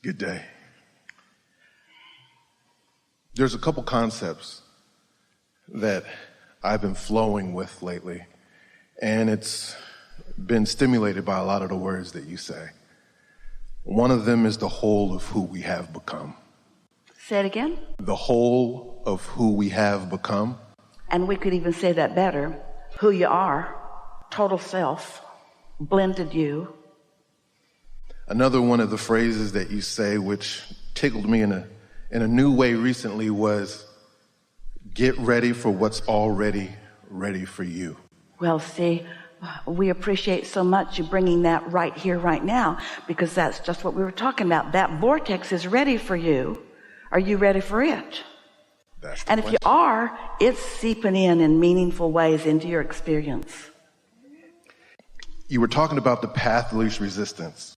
Good day. There's a couple concepts that I've been flowing with lately, and it's been stimulated by a lot of the words that you say. One of them is the whole of who we have become. Say it again. The whole of who we have become. And we could even say that better. Who you are, total self, blended you. Another one of the phrases that you say, which tickled me in a new way recently, was get ready for what's already ready for you. Well, see, we appreciate so much you bringing that right here, right now, because that's just what we were talking about. That vortex is ready for you. Are you ready for it? And if you are, it's seeping in meaningful ways into your experience. You were talking about the path of least resistance.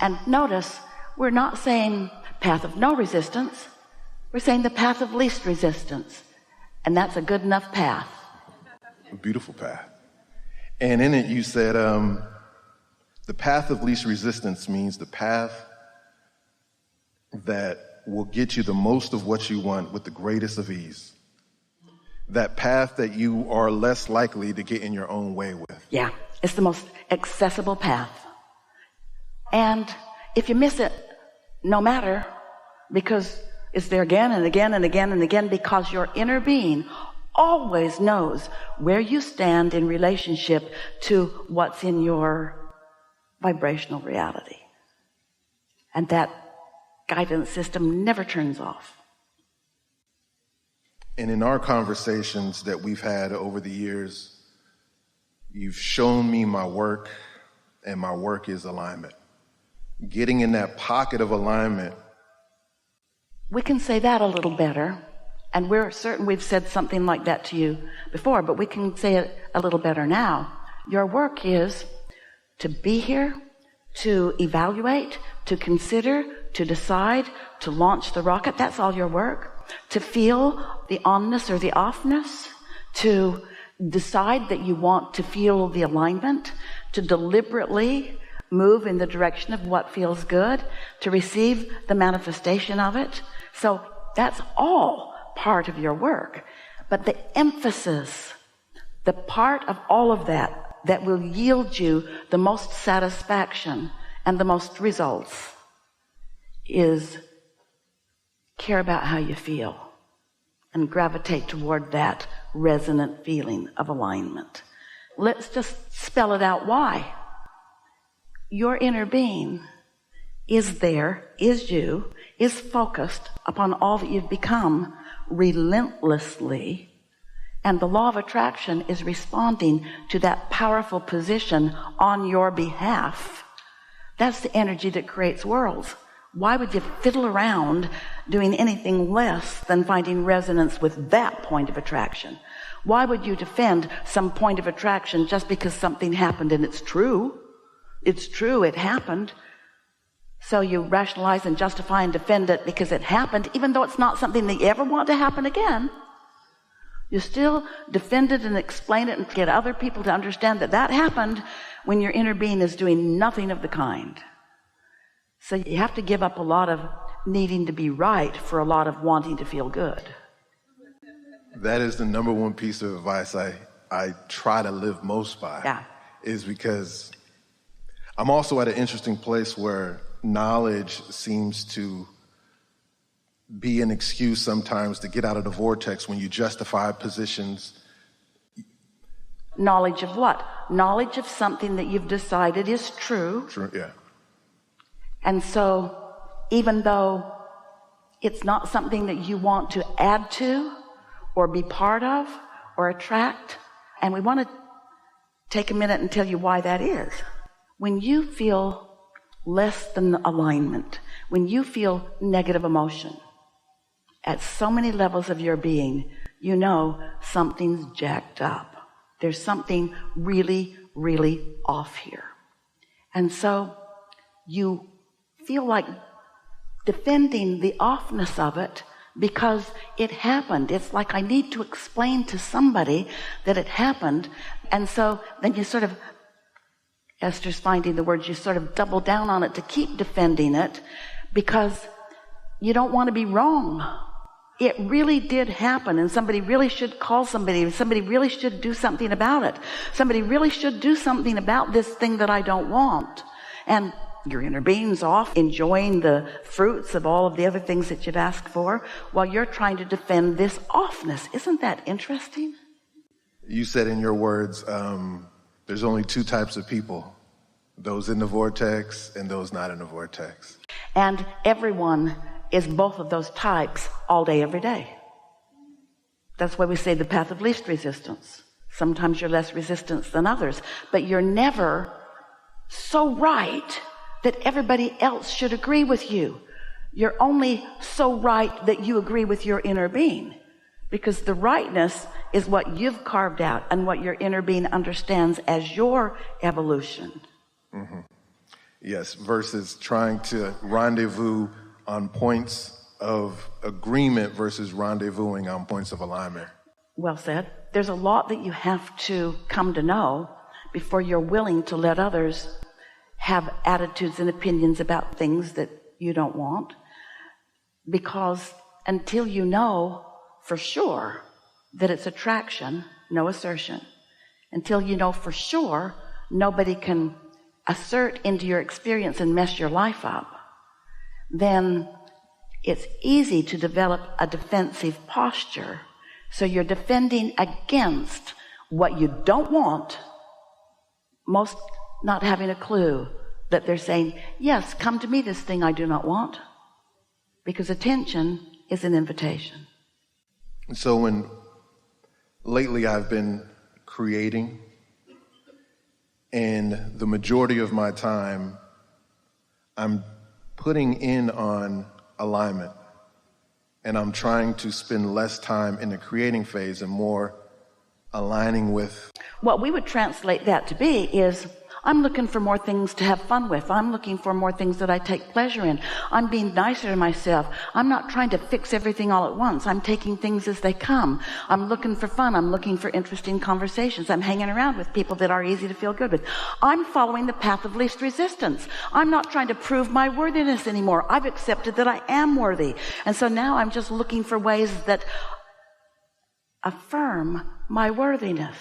And notice, we're not saying path of no resistance. We're saying the path of least resistance. And that's a good enough path. A beautiful path. And in it you said, the path of least resistance means the path that will get you the most of what you want with the greatest of ease. That path that you are less likely to get in your own way with. Yeah, it's the most accessible path. And if you miss it, no matter, because it's there again and again and again and again, because your inner being always knows where you stand in relationship to what's in your vibrational reality. And that guidance system never turns off. And in our conversations that we've had over the years, you've shown me my work, and my work is alignment. Getting in that pocket of alignment. We can say that a little better, and we're certain we've said something like that to you before, but we can say it a little better now. Your work is to be here, to evaluate, to consider, to decide, to launch the rocket. That's all your work. To feel the onness or the offness, to decide that you want to feel the alignment, to deliberately move in the direction of what feels good, to receive the manifestation of it. So that's all part of your work. But the emphasis, the part of all of that will yield you the most satisfaction and the most results is care about how you feel and gravitate toward that resonant feeling of alignment. Let's just spell it out why. Your inner being is there, is you, is focused upon all that you've become relentlessly, and the law of attraction is responding to that powerful position on your behalf. That's the energy that creates worlds. Why would you fiddle around doing anything less than finding resonance with that point of attraction? Why would you defend some point of attraction just because something happened and it's true? It's true, it happened. So you rationalize and justify and defend it because it happened, even though it's not something that you ever want to happen again. You still defend it and explain it and get other people to understand that that happened when your inner being is doing nothing of the kind. So you have to give up a lot of needing to be right for a lot of wanting to feel good. That is the number one piece of advice I try to live most by. Yeah. Is because I'm also at an interesting place where knowledge seems to be an excuse sometimes to get out of the vortex when you justify positions. Knowledge of what? Knowledge of something that you've decided is true. True, yeah. And so even though it's not something that you want to add to or be part of or attract, and we want to take a minute and tell you why that is. When you feel less than alignment, when you feel negative emotion at so many levels of your being, you know something's jacked up. There's something really, really off here. And so you feel like defending the offness of it because it happened. It's like I need to explain to somebody that it happened. And so then you sort of, Esther's finding the words, you sort of double down on it to keep defending it because you don't want to be wrong. It really did happen, and somebody really should call somebody. Somebody really should do something about it. Somebody really should do something about this thing that I don't want. And your inner being's off enjoying the fruits of all of the other things that you've asked for while you're trying to defend this offness. Isn't that interesting? You said in your words, there's only two types of people, those in the vortex and those not in the vortex. And everyone is both of those types all day, every day. That's why we say the path of least resistance. Sometimes you're less resistance than others, but you're never so right that everybody else should agree with you. You're only so right that you agree with your inner being, because the rightness is what you've carved out and what your inner being understands as your evolution. Mm-hmm. Yes, versus trying to rendezvous on points of agreement versus rendezvousing on points of alignment. Well said. There's a lot that you have to come to know before you're willing to let others have attitudes and opinions about things that you don't want. Because until you know for sure that it's attraction, no assertion. Until you know for sure nobody can assert into your experience and mess your life up, then it's easy to develop a defensive posture. So you're defending against what you don't want, most not having a clue that they're saying, yes, come to me, this thing I do not want. Because attention is an invitation. So when lately I've been creating, and the majority of my time I'm putting in on alignment, and I'm trying to spend less time in the creating phase and more aligning with. What we would translate that to be is, I'm looking for more things to have fun with. I'm looking for more things that I take pleasure in. I'm being nicer to myself. I'm not trying to fix everything all at once. I'm taking things as they come. I'm looking for fun. I'm looking for interesting conversations. I'm hanging around with people that are easy to feel good with. I'm following the path of least resistance. I'm not trying to prove my worthiness anymore. I've accepted that I am worthy. And so now I'm just looking for ways that affirm my worthiness.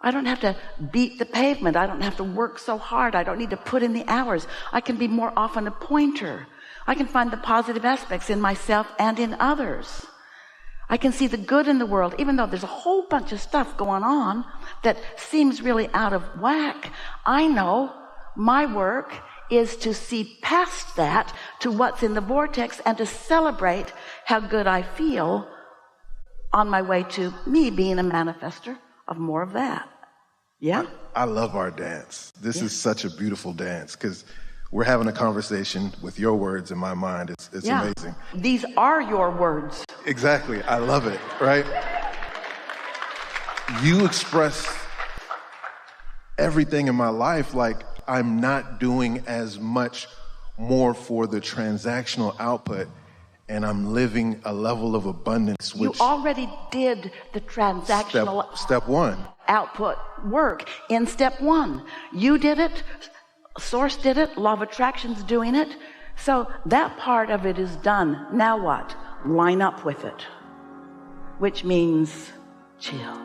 I don't have to beat the pavement. I don't have to work so hard. I don't need to put in the hours. I can be more often a pointer. I can find the positive aspects in myself and in others. I can see the good in the world, even though there's a whole bunch of stuff going on that seems really out of whack. I know my work is to see past that to what's in the vortex and to celebrate how good I feel on my way to me being a manifester of more of that. Yeah. I love our dance. This is such a beautiful dance because we're having a conversation with your words in my mind. It's amazing. These are your words. Exactly. I love it, right? You express everything in my life like I'm not doing as much more for the transactional output, and I'm living a level of abundance. Which you already did the transactional step one output work in step one. You did it. Source did it. Law of Attraction's doing it. So that part of it is done. Now what? Line up with it, which means chill.